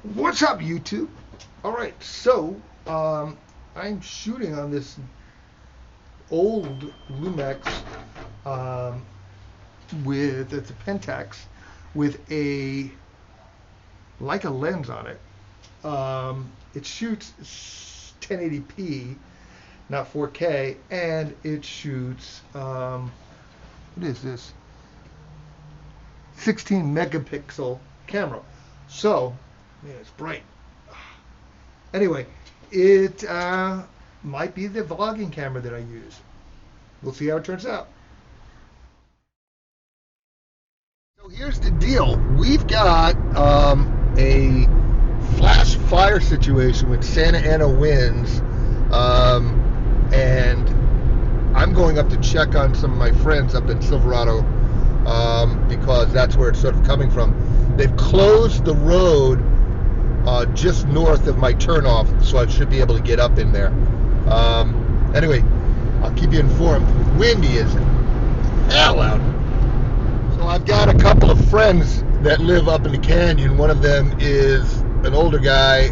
What's up, YouTube? All right, so I'm shooting on this old Lumex um, with it's a Pentax with a like a lens on it. It shoots 1080p, not 4K, and it shoots what is this? 16 megapixel camera. So, man, it's bright. Anyway, it might be the vlogging camera that I use. We'll see how it turns out. So here's the deal. We've got a flash fire situation with Santa Ana winds, and I'm going up to check on some of my friends up in Silverado because that's where it's sort of coming from. They've closed the road just north of my turnoff, so I should be able to get up in there. Anyway, I'll keep you informed. Windy is hell out. So I've got a couple of friends that live up in the canyon. One of them is an older guy,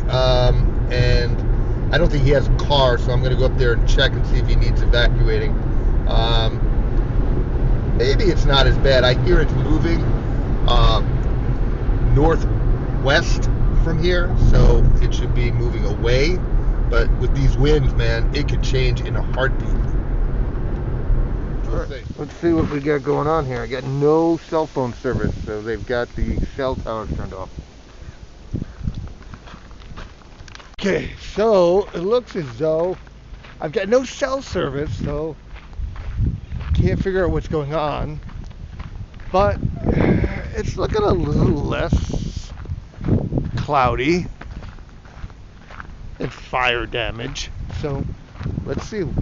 and I don't think he has a car, so I'm going to go up there and check and see if he needs evacuating. Maybe it's not as bad. I hear it's moving northwest from here, so it should be moving away. But with these winds, man, it could change in a heartbeat. Let's see what we got going on here. I got no cell phone service, so they've got the cell towers turned off. Okay, so it looks as though I've got no cell service, so can't figure out what's going on. But it's looking a little less cloudy and fire damage. So let's see. I'm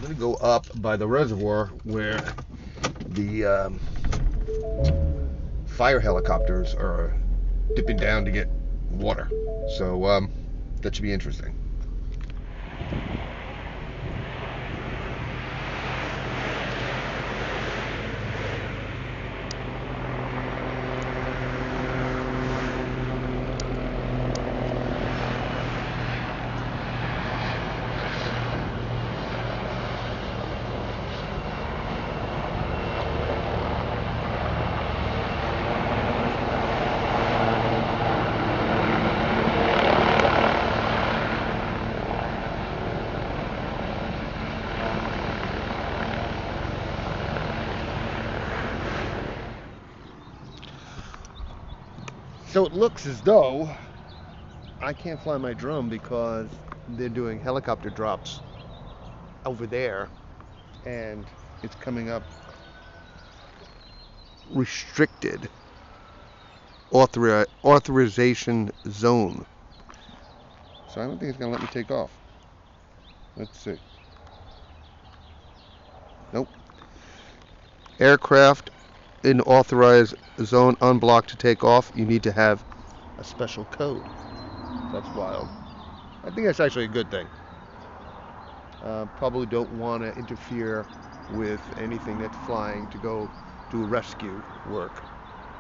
going to go up by the reservoir where the fire helicopters are dipping down to get water. So that should be interesting. So it looks as though I can't fly my drone because they're doing helicopter drops over there, and it's coming up restricted authorization zone. So I don't think it's going to let me take off. Let's see. Nope. Aircraft in authorized zone unblocked to take off. You need to have a special code. That's wild. I think that's actually a good thing. Probably don't want to interfere with anything that's flying to go do rescue work.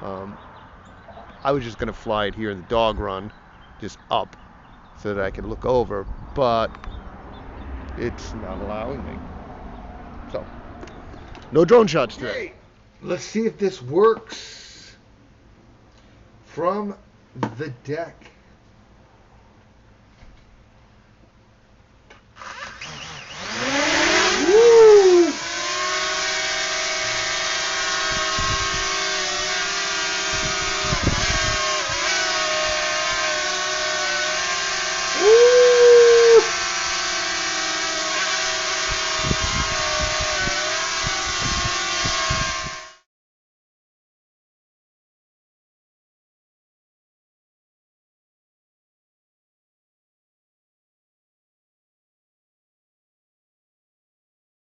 I was just going to fly it here in the dog run, just up, so that I can look over, but it's not allowing me. So, no drone shots today. Let's see if this works from the deck.